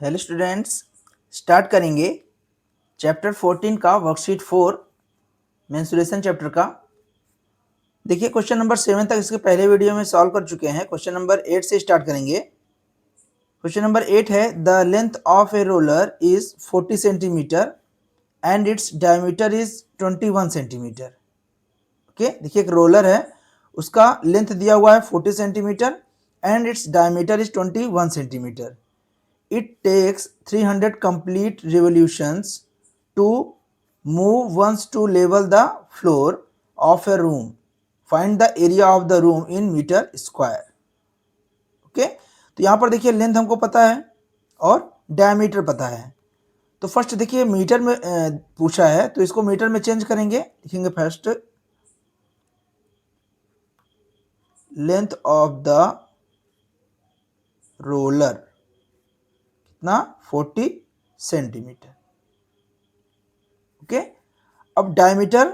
Hello students, start करेंगे chapter 14 का worksheet 4 mensuration chapter का। देखिए क्वेश्चन नंबर 7 तक इसके पहले वीडियो में सॉल्व कर चुके हैं। क्वेश्चन नंबर 8 से स्टार्ट करेंगे। क्वेश्चन नंबर 8 है the length of a roller is 40 centimetre and its diameter is 21 centimetre. Okay, देखिए एक रोलर है, उसका लेंथ दिया हुआ है 40 centimetre and its diameter is 21 centimetre. It takes 300 complete revolutions to move once to level the floor of a room. Find the area of the room in meter square. Okay, तो यहाँ पर देखिए length हमको पता है और diameter पता है। तो फर्स्ट देखिए मीटर में पूछा है, तो इसको मीटर में चेंज करेंगे। लिखेंगे first length of the roller कितना 40 सेंटीमीटर। ओके, अब डायमीटर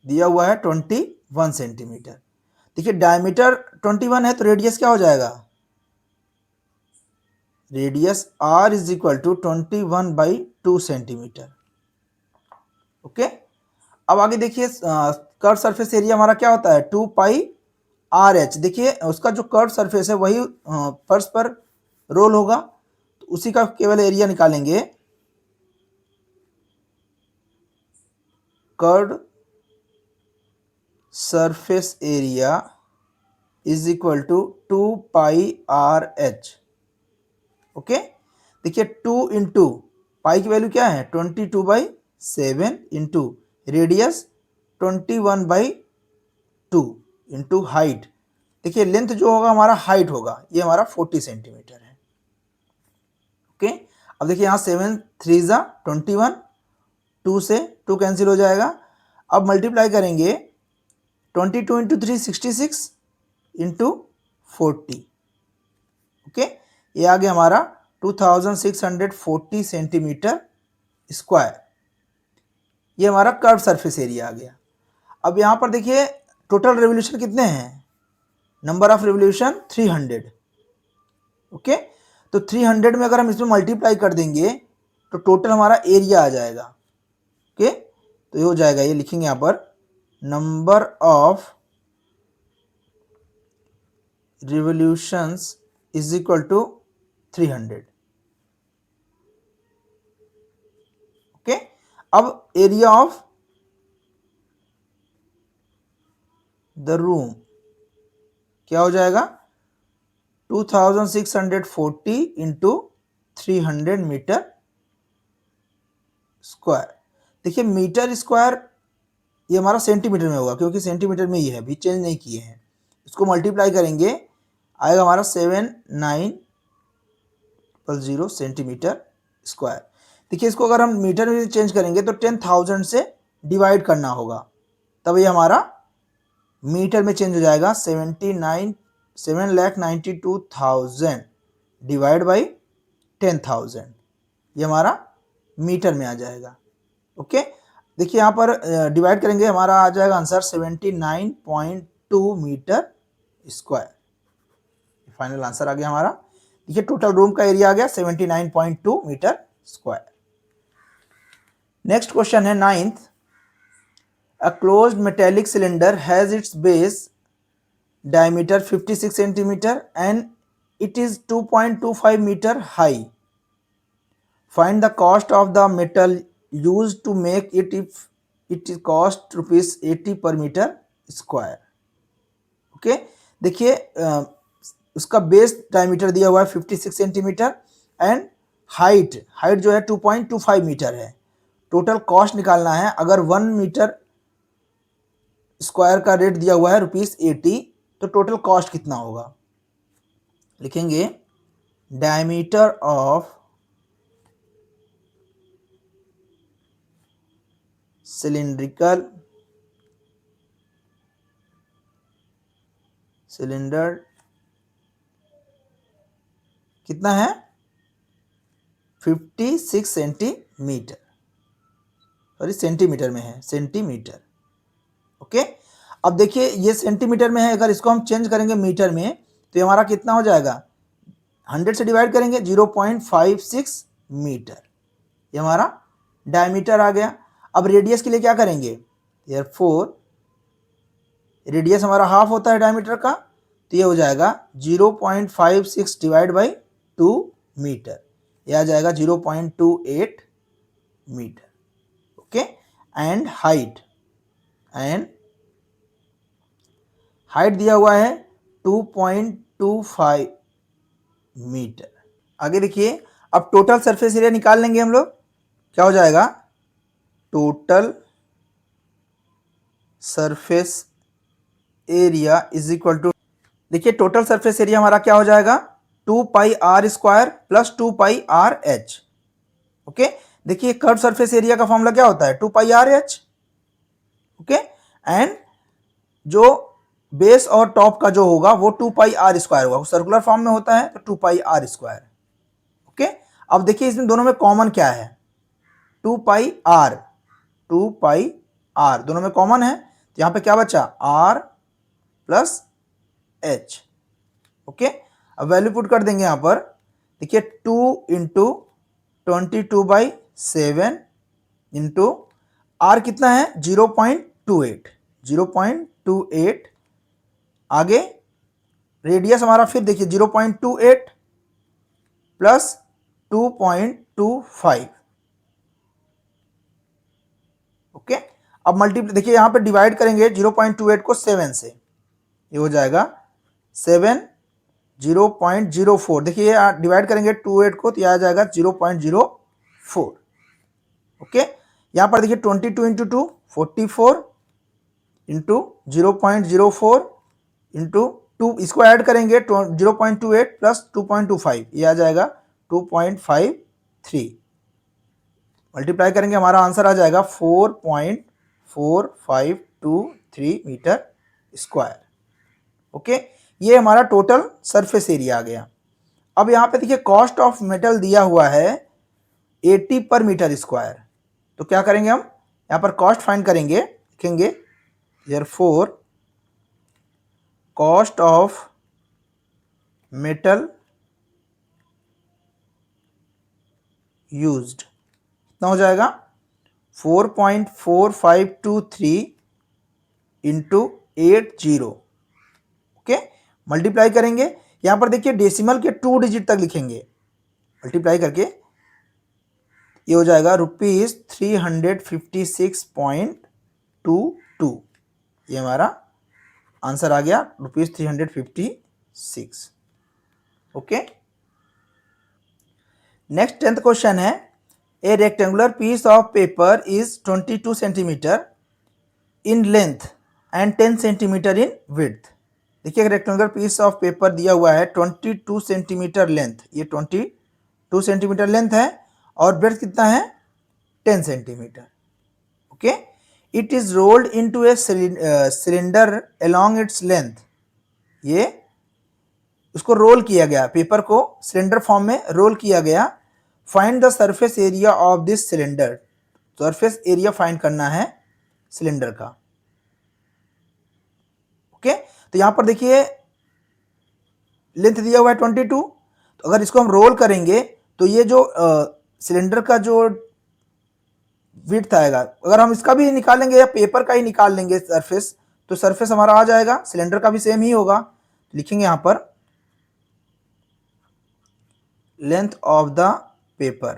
दिया हुआ है 21 सेंटीमीटर। देखिए डायमीटर 21 है तो रेडियस क्या हो जाएगा, radius r is equal to 21/2 centimetres. Okay, अब आगे देखिए कर्व सरफेस एरिया हमारा क्या होता है 2πr/h। देखिए उसका जो कर्व सरफेस है वही फर्श पर रोल होगा, तो उसी का केवल एरिया निकालेंगे। Curve surface area is equal to 2πr/h। Okay, देखिए 2 इंटू पाई की वैल्यू क्या है 22/7 इंटू रेडियस 21/2 इंटू हाइट। देखिए लेंथ जो होगा हमारा हाइट होगा, ये हमारा 40 सेंटीमीटर है। ओके, अब देखिए यहाँ 7 3 ज़ा 21, 2 से 2 कैंसिल हो जाएगा। अब मल्टीप्लाई करेंगे 22 इंटू 3 66 इंटू 40। ओके, ये आ गया हमारा 2640 सेंटीमीटर स्क्वायर। ये हमारा कर्व सरफेस एरिया आ गया। अब यहाँ पर देखिए टोटल रेवोल्यूशन कितने हैं, नंबर ऑफ रेवोल्यूशन 300। ओके, तो 300 में अगर हम इसमें मल्टीप्लाई कर देंगे तो टोटल हमारा एरिया आ जाएगा। ओके, तो ये हो जाएगा, ये लिखेंगे यहाँ पर number of revolutions is equal to 300। Okay, अब एरिया ऑफ द रूम क्या हो जाएगा 2640 इंटू 300 मीटर स्क्वायर। देखिए मीटर स्क्वायर ये हमारा सेंटीमीटर में होगा, क्योंकि सेंटीमीटर में ही है, भी चेंज नहीं किए हैं। इसको मल्टीप्लाई करेंगे आएगा हमारा 7900 सेंटीमीटर स्क्वायर। देखिए इसको अगर हम मीटर में चेंज करेंगे तो 10,000 से डिवाइड करना होगा, तब ये हमारा मीटर में चेंज हो जाएगा। 7,92,000 डिवाइड बाई 10,000, ये हमारा मीटर में आ जाएगा। ओके, देखिए यहाँ पर डिवाइड करेंगे हमारा आ जाएगा answer 79.2 metre square. Final answer आ गया हमारा। देखिए टोटल रूम का एरिया आ गया 79.2 मीटर स्क्वायर। नेक्स्ट क्वेश्चन है 9th। A closed metallic cylinder has its base diameter 56 centimetre and it is 2.25 metre high. Find the cost of the metal used to make it if it is cost ₹80 per metre square. Okay, देखिए उसका base diameter दिया हुआ है 56 centimetre and height जो है 2.25 metre है। Total cost निकालना है। अगर 1 मीटर स्क्वायर का रेट दिया हुआ है ₹80, तो टोटल कॉस्ट कितना होगा। लिखेंगे डायमीटर ऑफ सिलिंड्रिकल सिलेंडर कितना है 56 सेंटीमीटर, सॉरी सेंटीमीटर में है, सेंटीमीटर। ओके, अब देखिए ये सेंटीमीटर में है, अगर इसको हम चेंज करेंगे मीटर में तो ये हमारा कितना हो जाएगा 100 से डिवाइड करेंगे 0.56 मीटर, ये हमारा डायमीटर आ गया। अब रेडियस के लिए क्या करेंगे, देयरफॉर रेडियस हमारा हाफ होता है डायमीटर का, तो ये हो जाएगा 0.56 डिवाइड बाई 2 मीटर, ये आ जाएगा 0.28 मीटर। ओके, एंड हाइट दिया हुआ है 2.25 मीटर। आगे देखिए, अब टोटल सरफेस एरिया निकाल लेंगे हम लोग। क्या हो जाएगा, total surface area is equal to, देखिए टोटल सरफेस एरिया हमारा क्या हो जाएगा, 2πr² प्लस 2πrh। ओके, देखिए कर्व सरफेस एरिया का फॉर्मूला क्या होता है, 2πrh। ओके, एंड जो बेस और टॉप का जो होगा वो 2πr² होगा, सर्कुलर फॉर्म में होता है तो 2πr²। ओके, अब देखिए इसमें दोनों में कॉमन क्या है, 2πr दोनों में कॉमन है, तो यहां पे क्या बचा, r प्लस h। ओके, अब वैल्यू पुट कर देंगे यहां पर, देखिए 2 इंटू 22/7 इंटू r कितना है 0.28। आगे रेडियस हमारा फिर देखिए 0.28 प्लस 2.25। ओके, अब मल्टीप्लाई, देखिए यहां पे डिवाइड करेंगे 0.28 को 7 से, ये हो जाएगा 7 0.04। देखिए डिवाइड करेंगे 28 को तो यह आ जाएगा 0.04। ओके, यहां पर देखिए 22 इंटू 2 44 इंटू 0.04 इंटू 2, इसको ऐड करेंगे 0.28 प्लस 2.25, ये आ जाएगा 2.53। मल्टीप्लाई करेंगे हमारा आंसर आ जाएगा 4.4523 मीटर स्क्वायर। ओके, ये हमारा टोटल सरफेस एरिया आ गया। अब यहाँ पे देखिए कॉस्ट ऑफ मेटल दिया हुआ है 80 पर मीटर स्क्वायर, तो क्या करेंगे हम, यहाँ पर कॉस्ट फाइंड करेंगे, लिखेंगे therefore cost of metal used कितना हो जाएगा, 4.4523 इंटू 80। ओके, मल्टीप्लाई करेंगे, यहां पर देखिए डेसिमल के 2 डिजिट तक लिखेंगे, मल्टीप्लाई करके ये हो जाएगा ₹356.22। ये हमारा आंसर आ गया ₹356। ओके, नेक्स्ट 10th क्वेश्चन है, a rectangular piece of paper is 22 centimetre in length and 10 centimetre in width. देखिए रेक्टेंगुलर पीस ऑफ पेपर दिया हुआ है 22 सेंटीमीटर लेंथ, ये 22 सेंटीमीटर लेंथ है और ब्रेड्थ कितना है 10 centimetre. Okay, it is rolled into a cylinder along its length, ये उसको रोल किया गया, पेपर को सिलेंडर फॉर्म में रोल किया गया। Find the surface area of this cylinder, surface area find करना है सिलेंडर का। ओके, तो यहां पर देखिए लेंथ दिया हुआ है 22, तो अगर इसको हम रोल करेंगे तो ये जो सिलेंडर का जो विड्थ आएगा, अगर हम इसका भी निकालेंगे या पेपर का ही निकाल लेंगे सरफेस, तो सरफेस हमारा आ जाएगा, सिलेंडर का भी सेम ही होगा। लिखेंगे यहां पर लेंथ ऑफ द पेपर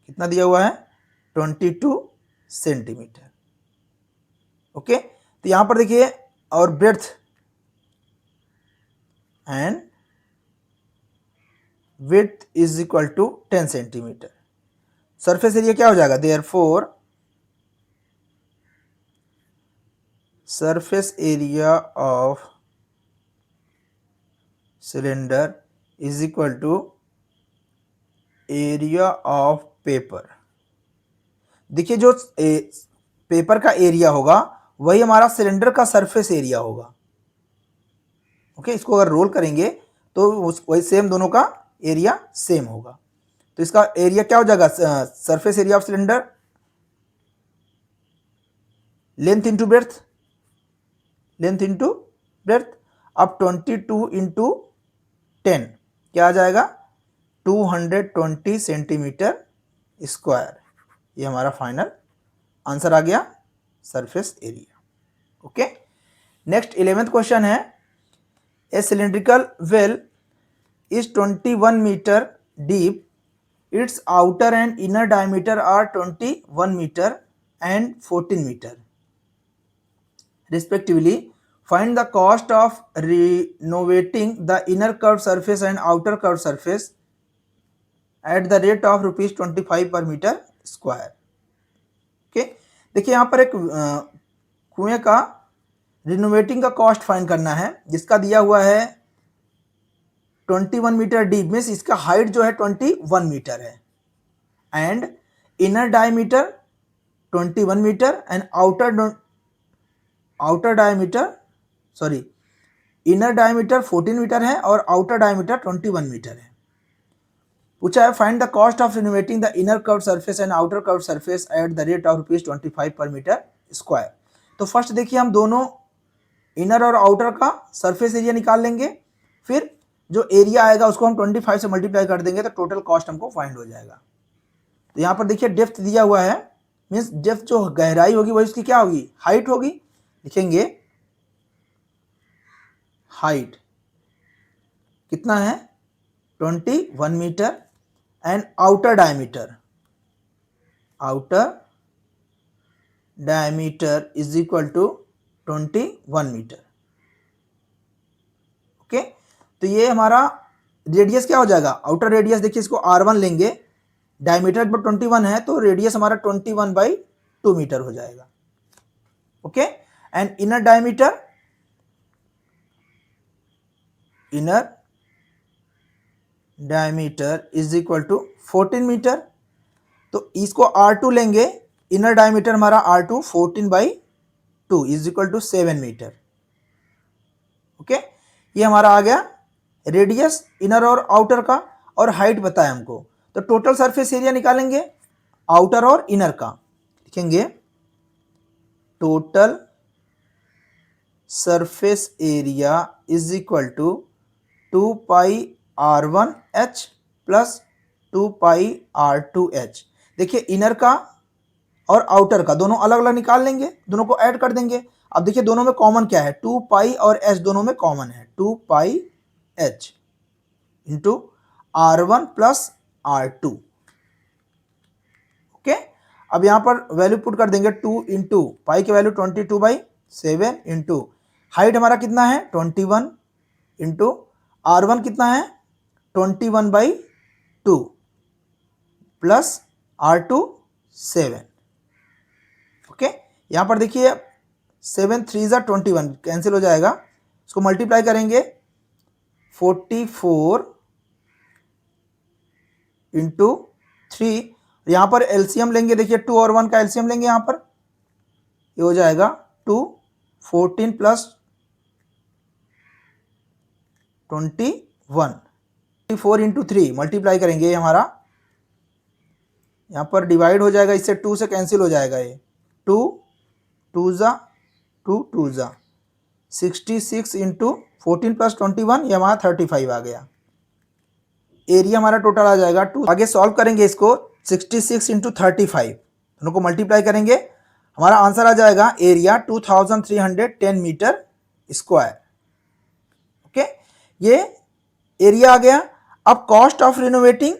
कितना दिया हुआ है 22 सेंटीमीटर। ओके, तो यहां पर देखिए और breadth and width is equal to 10 centimetre. Surface area क्या हो जाएगा, therefore surface area of cylinder is equal to area of paper. देखिए जो पेपर का एरिया होगा वही हमारा सिलेंडर का सरफेस एरिया होगा। ओके, इसको अगर रोल करेंगे तो वही सेम, दोनों का एरिया सेम होगा, तो इसका एरिया क्या हो जाएगा, surface area of cylinder length into breadth, length into breadth. अब 22 इंटू 10 क्या आ जाएगा 220 सेंटीमीटर स्क्वायर। ये हमारा फाइनल आंसर आ गया surface area. Okay, next 11th question है a cylindrical well is 21 metre deep, its outer and inner diameter are 21 meter and 14 meter respectively. Find the cost of renovating the inner curved surface and outer curved surface at the rate of rupees 25 per meter square. Okay, देखिए यहाँ पर एक कुएं का रिनोवेटिंग का cost find करना है, जिसका दिया हुआ है 21 मीटर डीप, मीन्स इसका हाइट जो है 21 मीटर है, and inner diameter 21 metre and outer diameter inner diameter 14 metre है और आउटर डायमीटर 21 मीटर है। पूछा है find the cost of renovating the inner curve surface and outer curve surface at the rate of ₹25 per metre square. तो first देखिए हम दोनों inner और आउटर का सरफेस एरिया निकाल लेंगे, फिर जो एरिया आएगा उसको हम 25 से मल्टीप्लाई कर देंगे तो टोटल कॉस्ट हमको फाइंड हो जाएगा। तो यहाँ पर देखिए डेप्थ दिया हुआ है, मीन्स डेप्थ जो गहराई होगी वही उसकी क्या होगी, हाइट होगी। लिखेंगे हाइट कितना है 21 metre and outer diameter is equal to 21 metre. Okay, तो ये हमारा रेडियस क्या हो जाएगा, आउटर रेडियस देखिए इसको R1 लेंगे, डायमीटर पर 21 है तो रेडियस हमारा 21/2 मीटर हो जाएगा। Okay, and inner diameter is equal to 14 metre, तो इसको R2 लेंगे, इनर डायमीटर हमारा R2 14/2 is equal to 7 metre. Okay, ये हमारा आ गया रेडियस इनर और आउटर का, और हाइट बताया हमको। तो टोटल सरफेस एरिया निकालेंगे आउटर और इनर का, लिखेंगे total surface area is equal to 2πr1h plus 2πr2h। देखिए इनर का और आउटर का दोनों अलग अलग निकाल लेंगे, दोनों को ऐड कर देंगे। अब देखिए दोनों में कॉमन क्या है, 2π और h दोनों में कॉमन है, 2πh into R1 plus R2। Okay, अब यहाँ पर वैल्यू पुट कर देंगे 2 इंटू पाई की वैल्यू 22/7 इंटू हाइट हमारा कितना है 21 इंटू R1 कितना है 21/2 प्लस R2 7। ओके, यहाँ पर देखिए 7 3 ज़ा 21 कैंसिल हो जाएगा, इसको मल्टीप्लाई करेंगे 44 इंटू 3, यहाँ पर एलसीएम लेंगे, देखिए 2 और 1 का एलसीएम लेंगे, यहाँ पर ये हो जाएगा 2 14 प्लस 21 4 इंटू 3 मल्टीप्लाई करेंगे, ये हमारा यहाँ पर डिवाइड हो जाएगा, इससे 2 से कैंसिल हो जाएगा, ये 2 2 ज़ा 2 ज़ा 66 इंटू 14 प्लस 21 ये हमारा 35 आ गया। एरिया हमारा टोटल आ जाएगा 2। आगे सॉल्व करेंगे इसको 66 इंटू 35 दोनों को मल्टीप्लाई करेंगे, हमारा आंसर आ जाएगा एरिया 2310 मीटर स्क्वायर। ओके, ये एरिया आ गया। अब कॉस्ट ऑफ रिनोवेटिंग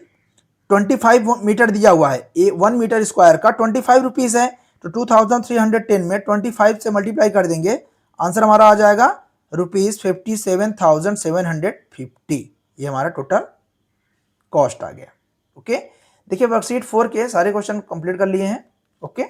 25 मीटर दिया हुआ है, 1 मीटर स्क्वायर का 25 रुपीज़ है, तो 2310 में 25 से मल्टीप्लाई कर देंगे, आंसर हमारा आ जाएगा ₹57,750। ये हमारा टोटल कॉस्ट आ गया। ओके, देखिए वर्कशीट 4 के सारे क्वेश्चन कंप्लीट कर लिए हैं। ओके।